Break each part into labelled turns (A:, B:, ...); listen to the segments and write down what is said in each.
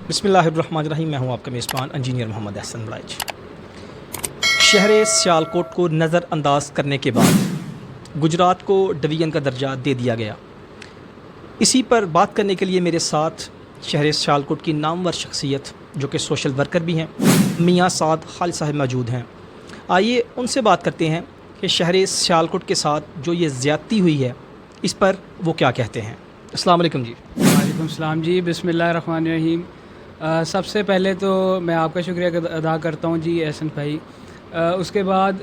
A: बिस्मिल्लाहिर्रहमानिर्रहीम। मैं हूं आपका मेज़बान इंजीनियर मोहम्मद अहसन बड़ाइच। शहर सियालकोट को नज़रअंदाज करने के बाद गुजरात को डिवीज़न का दर्जा दे दिया गया। इसी पर बात करने के लिए मेरे साथ शहर सियालकोट की नामवर शख्सियत जो कि सोशल वर्कर भी हैं, मियाँ साद खालिद साहब मौजूद हैं। आइए उनसे बात करते हैं कि शहर सियालकोट के साथ जो ये ज़्यादती हुई है इस पर वो क्या कहते हैं। अस्सलाम वालेकुम जी।
B: वालेकुम सलाम जी। बिस्मिल्लाहिर्रहमानिर्रहीम। सबसे पहले तो मैं आपका शुक्रिया अदा करता हूँ जी एहसन भाई। उसके बाद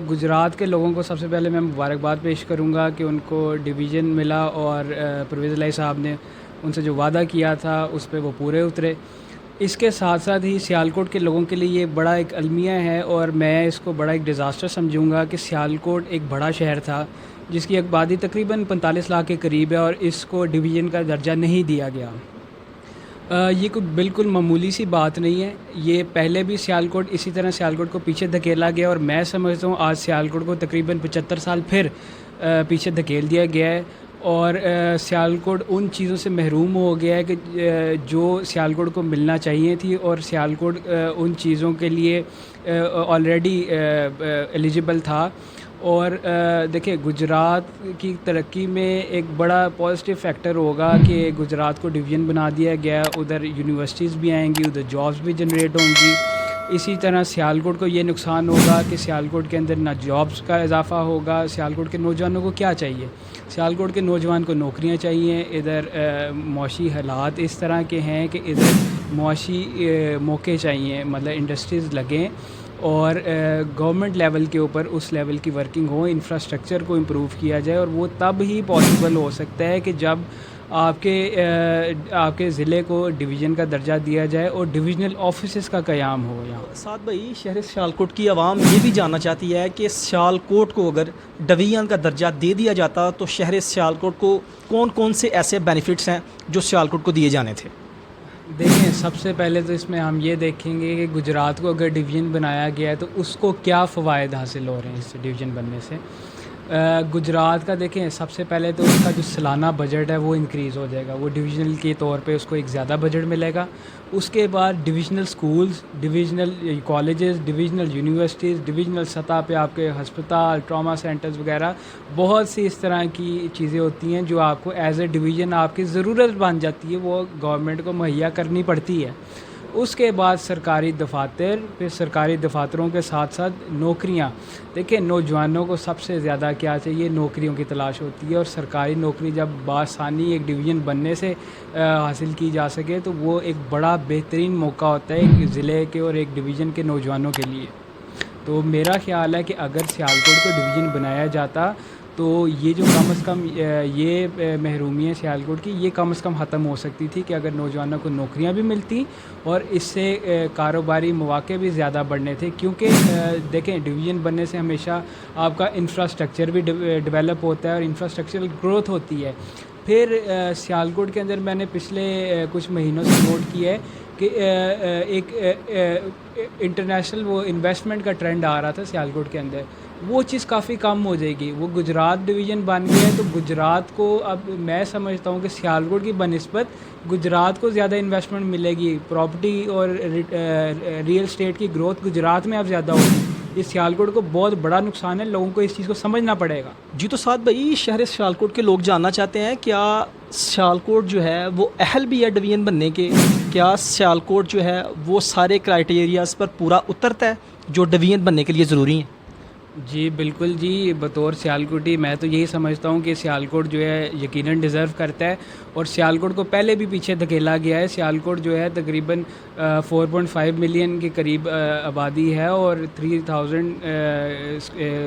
B: गुजरात के लोगों को सबसे पहले मैं मुबारकबाद पेश करूँगा कि उनको डिवीज़न मिला और परवेज़ इलाही साहब ने उनसे जो वादा किया था उस पर वो पूरे उतरे। इसके साथ साथ ही सियालकोट के लोगों के लिए ये बड़ा एक अलमिया है और मैं इसको बड़ा एक डिज़ास्टर समझूंगा कि सियालकोट एक बड़ा शहर था जिसकी आबादी तकरीबन 45 लाख के करीब है और इसको डिवीज़न का दर्जा नहीं दिया गया। ये कोई बिल्कुल मामूली सी बात नहीं है। ये पहले भी सियालकोट इसी तरह सियालकोट को पीछे धकेला गया और मैं समझता हूँ आज सियालकोट को तकरीबन 75 साल फिर पीछे धकेल दिया गया है और सियालकोट उन चीज़ों से महरूम हो गया है कि जो सियालकोट को मिलना चाहिए थी और सियालकोट उन चीज़ों के लिए ऑलरेडी एलिजिबल था। और देखिए गुजरात की तरक्की में एक बड़ा पॉजिटिव फैक्टर होगा कि गुजरात को डिवीज़न बना दिया गया। उधर यूनिवर्सिटीज़ भी आएंगी, उधर जॉब्स भी जनरेट होंगी। इसी तरह सियालकोट को ये नुकसान होगा कि सियालकोट के अंदर ना जॉब्स का इजाफ़ा होगा। सियालकोट के नौजवानों को क्या चाहिए? सियालकोट के नौजवान को नौकरियां चाहिए। इधर मुआशी हालात इस तरह के हैं कि इधर मुआशी मौके चाहिए, मतलब इंडस्ट्रीज़ लगें और गवर्नमेंट लेवल के ऊपर उस लेवल की वर्किंग हो, इंफ्रास्ट्रक्चर को इम्प्रूव किया जाए और वो तब ही पॉसिबल हो सकता है कि जब आपके ज़िले को डिवीज़न का दर्जा दिया जाए और डिविजनल ऑफिसेस का क़याम हो। यहाँ
A: साथ भाई शहर सियालकोट की आवाम ये भी जानना चाहती है कि सियालकोट को अगर डिवीज़न का दर्जा दे दिया जाता तो शहर सियालकोट को कौन कौन से ऐसे बेनिफिट्स हैं जो सियालकोट को दिए जाने थे।
B: देखें, सबसे पहले तो इसमें हम ये देखेंगे कि गुजरात को अगर डिवीज़न बनाया गया है तो उसको क्या फ़वाइद हासिल हो रहे हैं इस डिवीज़न बनने से। गुजरात का देखें, सबसे पहले तो उसका जो सालाना बजट है वो इंक्रीज़ हो जाएगा, वो डिविजनल के तौर पे उसको एक ज़्यादा बजट मिलेगा। उसके बाद divisional schools, divisional colleges, divisional universities, divisional सतह पे आपके हस्पताल, ट्रॉमा सेंटर्स वगैरह बहुत सी इस तरह की चीज़ें होती हैं जो आपको एज ए डिवीज़न आपकी ज़रूरत बन जाती है, वो गवर्नमेंट को मुहैया करनी पड़ती है। उसके बाद सरकारी दफातर, फिर सरकारी दफातरों के साथ साथ नौकरियां। देखिए, नौजवानों को सबसे ज़्यादा क्या चाहिए? नौकरियों की तलाश होती है और सरकारी नौकरी जब बासानी एक डिवीज़न बनने से हासिल की जा सके तो वो एक बड़ा बेहतरीन मौका होता है एक ज़िले के और एक डिवीज़न के नौजवानों के लिए। तो मेरा ख़्याल है कि अगर सियालकोट को डिवीज़न बनाया जाता तो ये जो कम से कम ये महरूमियत सियालकोट की ये कम से कम ख़त्म हो सकती थी कि अगर नौजवानों को नौकरियां भी मिलती और इससे कारोबारी मौक़े भी ज़्यादा बढ़ने थे। क्योंकि देखें, डिवीज़न बनने से हमेशा आपका इंफ्रास्ट्रक्चर भी डेवलप होता है और इंफ्रास्ट्रक्चरल ग्रोथ होती है। फिर सियालकोट के अंदर मैंने पिछले कुछ महीनों से नोट किया है कि एक इंटरनेशनल वो इन्वेस्टमेंट का ट्रेंड आ रहा था सियालकोट के अंदर, वो चीज़ काफ़ी कम हो जाएगी। वो गुजरात डिवीज़न बन गया है तो गुजरात को अब मैं समझता हूँ कि सियालकोट की बनिस्बत गुजरात को ज़्यादा इन्वेस्टमेंट मिलेगी। प्रॉपर्टी और रियल स्टेट की ग्रोथ गुजरात में अब ज़्यादा होगी। इस सियालकोट को बहुत बड़ा नुकसान है, लोगों को इस चीज़ को समझना पड़ेगा।
A: जी, तो साथ भाई शहर सियालकोट के लोग जानना चाहते हैं क्या सियालकोट जो है वो अहल भी है डिवीज़न बनने के? क्या सियालकोट जो है वो सारे क्राइटेरियाज़ पर पूरा उतरता है जो डिवीज़न बनने के लिए ज़रूरी हैं?
B: जी बिल्कुल जी, बतौर सियालकोटी मैं तो यही समझता हूँ कि सियालकोट जो है यकीनन डिज़र्व करता है और सियालकोट को पहले भी पीछे धकेला गया है। सियालकोट जो है तकरीबन 4.5 मिलियन के करीब आबादी है और 3000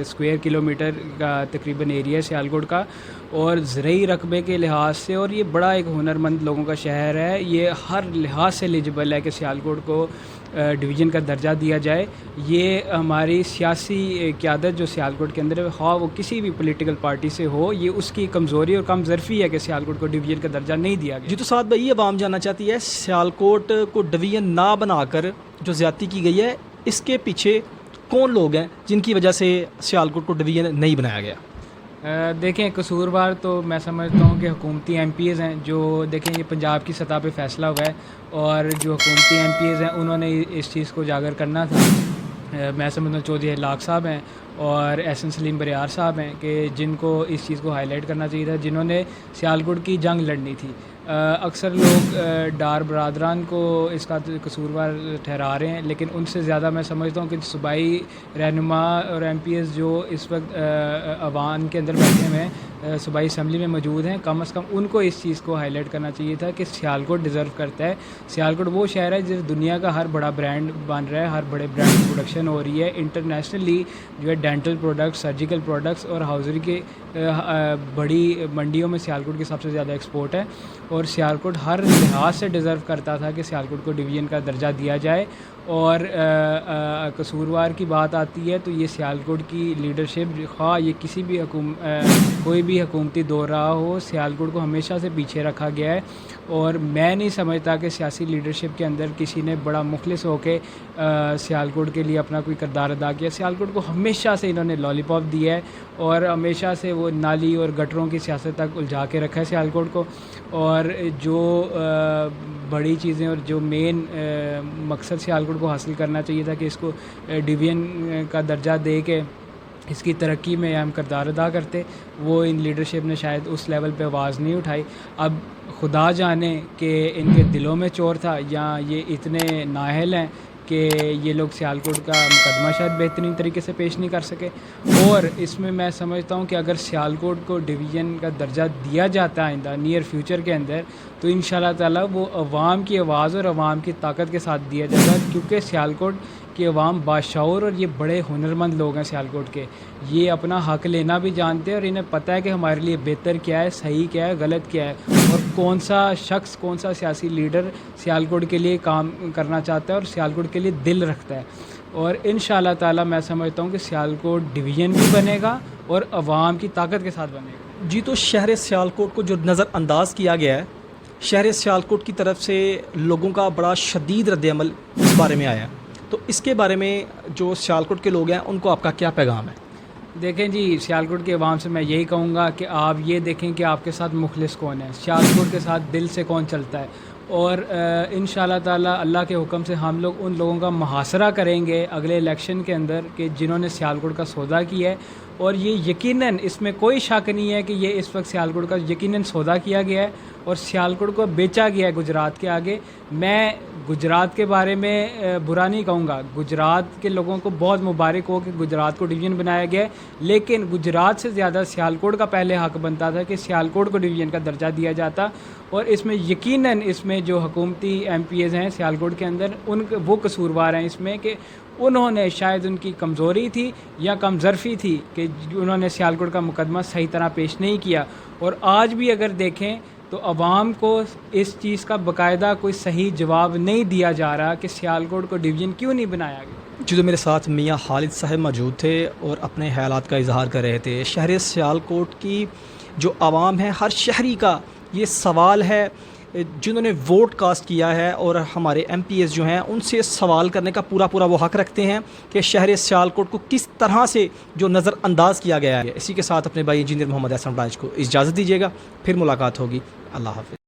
B: स्क्वायर किलोमीटर का तकरीबन एरिया है सियालकोट का और ज़रई रकबे के लिहाज से और ये बड़ा एक हुनरमंद लोगों का शहर है। ये हर लिहाज से एलिजिबल है कि सियालकोट को डिवीज़न का दर्जा दिया जाए। ये हमारी सियासी क़यादत जो सियालकोट के अंदर है, हाँ वो किसी भी पॉलिटिकल पार्टी से हो, ये उसकी कमज़ोरी और कम ज़रफ़ी है कि सियालकोट को डिवीज़न का दर्जा नहीं दिया गया।
A: जी, तो साथ भाई ये आवाम जानना चाहती है सियालकोट को डिवीज़न ना बनाकर जो ज़्यादती की गई है इसके पीछे कौन लोग हैं जिनकी वजह से सियालकोट को डिवीज़न नहीं बनाया गया?
B: دیکھیں قصوروار تو میں سمجھتا ہوں کہ حکومتی ایم پی ایز ہیں جو دیکھیں یہ پنجاب کی سطح پہ فیصلہ ہوا ہے اور جو حکومتی ایم پی ایز ہیں انہوں نے اس چیز کو اجاگر کرنا تھا۔ میں سمجھتا ہوں چودھری لاکھ صاحب ہیں اور احسن سلیم بریار صاحب ہیں کہ جن کو اس چیز کو ہائی لائٹ کرنا چاہیے تھا، جنہوں نے سیالکوٹ کی جنگ لڑنی تھی۔ اکثر لوگ ڈار برادران کو اس کا قصوروار ٹھہرا رہے ہیں، لیکن ان سے زیادہ میں سمجھتا ہوں کہ صوبائی رہنما اور ایم پی ایس جو اس وقت عوام کے اندر بیٹھے ہوئے ہیں، صوبائی اسمبلی میں موجود ہیں، کم از کم ان کو اس چیز کو ہائی لائٹ کرنا چاہیے تھا کہ سیالکوٹ ڈیزرو کرتا ہے۔ سیالکوٹ وہ شہر ہے جس دنیا کا ہر بڑا برانڈ بن رہا ہے، ہر بڑے برانڈ کی پروڈکشن ہو رہی ہے، انٹرنیشنلی جو ہے ڈینٹل پروڈکٹس، سرجیکل پروڈکٹس اور ہاؤزری کے بڑی منڈیوں میں سیالکوٹ کی سب سے زیادہ ایکسپورٹ ہے، اور سیالکوٹ ہر لحاظ سے ڈیزرو کرتا تھا کہ سیالکوٹ کو ڈویژن کا درجہ دیا جائے۔ اور قصوروار کی بات آتی ہے تو یہ سیالکوٹ کی لیڈرشپ، خواہ یہ کسی بھی کوئی بھی حکومتی دور رہا ہو، سیالکوٹ کو ہمیشہ سے پیچھے رکھا گیا ہے، اور میں نہیں سمجھتا کہ سیاسی لیڈرشپ کے اندر کسی نے بڑا مخلص ہو کے سیالکوٹ کے لیے اپنا کوئی کردار ادا کیا۔ سیالکوٹ کو ہمیشہ سے انہوں نے لالی پاپ دیا ہے اور ہمیشہ سے وہ نالی اور گٹروں کی سیاست تک الجھا کے رکھا ہے سیالکوٹ کو، اور جو بڑی چیزیں اور جو مین مقصد سیالکوٹ کو حاصل کرنا چاہیے تھا کہ اس کو ڈویژن کا درجہ دے کے اس کی ترقی میں اہم کردار ادا کرتے، وہ ان لیڈرشپ نے شاید اس لیول پہ آواز نہیں اٹھائی۔ اب خدا جانے کہ ان کے دلوں میں چور تھا یا یہ اتنے نااہل ہیں کہ یہ لوگ سیالکوٹ کا مقدمہ شاید بہترین طریقے سے پیش نہیں کر سکے۔ اور اس میں میں سمجھتا ہوں کہ اگر سیالکوٹ کو ڈویژن کا درجہ دیا جاتا ہے آئندہ نیئر فیوچر کے اندر، تو انشاءاللہ تعالیٰ وہ عوام کی آواز اور عوام کی طاقت کے ساتھ دیا جائے گا، کیونکہ سیالکوٹ کہ عوام باشعور اور یہ بڑے ہنرمند لوگ ہیں سیالکوٹ کے، یہ اپنا حق لینا بھی جانتے ہیں اور انہیں پتہ ہے کہ ہمارے لیے بہتر کیا ہے، صحیح کیا ہے، غلط کیا ہے، اور کون سا شخص، کون سا سیاسی لیڈر سیالکوٹ کے لیے کام کرنا چاہتا ہے اور سیالکوٹ کے لیے دل رکھتا ہے۔ اور انشاءاللہ تعالیٰ میں سمجھتا ہوں کہ سیالکوٹ ڈویژن بھی بنے گا اور عوام کی طاقت کے ساتھ بنے گا۔
A: جی، تو شہر سیالکوٹ کو جو نظر انداز کیا گیا ہے، شہر سیالکوٹ کی طرف سے لوگوں کا بڑا شدید رد عمل اس بارے میں آیا، تو اس کے بارے میں جو سیالکوٹ کے لوگ ہیں ان کو آپ کا کیا پیغام ہے؟
B: دیکھیں جی، سیالکوٹ کے عوام سے میں یہی کہوں گا کہ آپ یہ دیکھیں کہ آپ کے ساتھ مخلص کون ہے، سیالکوٹ کے ساتھ دل سے کون چلتا ہے، اور انشاءاللہ تعالیٰ اللہ کے حکم سے ہم لوگ ان لوگوں کا محاصرہ کریں گے اگلے الیکشن کے اندر کہ جنہوں نے سیالکوٹ کا سودا کیا ہے، اور یہ یقیناً اس میں کوئی شک نہیں ہے کہ یہ اس وقت سیالکوٹ کا یقیناً سودا کیا گیا ہے اور سیالکوٹ کو بیچا گیا ہے گجرات کے آگے۔ میں گجرات کے بارے میں برا نہیں کہوں گا، گجرات کے لوگوں کو بہت مبارک ہو کہ گجرات کو ڈویژن بنایا گیا ہے، لیکن گجرات سے زیادہ سیالکوٹ کا پہلے حق بنتا تھا کہ سیالکوٹ کو ڈویژن کا درجہ دیا جاتا، اور اس میں یقیناً اس میں جو حکومتی ایم پی ایز ہیں سیالکوٹ کے اندر وہ قصوروار ہیں اس میں کہ انہوں نے شاید ان کی کمزوری تھی یا کم ظرفی تھی کہ انہوں نے سیالکوٹ کا مقدمہ صحیح طرح پیش نہیں کیا، اور آج بھی اگر دیکھیں تو عوام کو اس چیز کا باقاعدہ کوئی صحیح جواب نہیں دیا جا رہا کہ سیالکوٹ کو ڈویژن کیوں نہیں بنایا گیا۔
A: جو میرے ساتھ میاں خالد صاحب موجود تھے اور اپنے خیالات کا اظہار کر رہے تھے۔ شہر سیالکوٹ کی جو عوام ہے، ہر شہری کا یہ سوال ہے، جنہوں نے ووٹ کاسٹ کیا ہے اور ہمارے ایم پی ایس جو ہیں ان سے سوال کرنے کا پورا وہ حق رکھتے ہیں کہ شہر سیالکوٹ کو کس طرح سے جو نظر انداز کیا گیا ہے۔ اسی کے ساتھ اپنے بھائی انجینئر محمد احسن بلائچ کو اجازت دیجیے گا، پھر ملاقات ہوگی۔ اللہ حافظ۔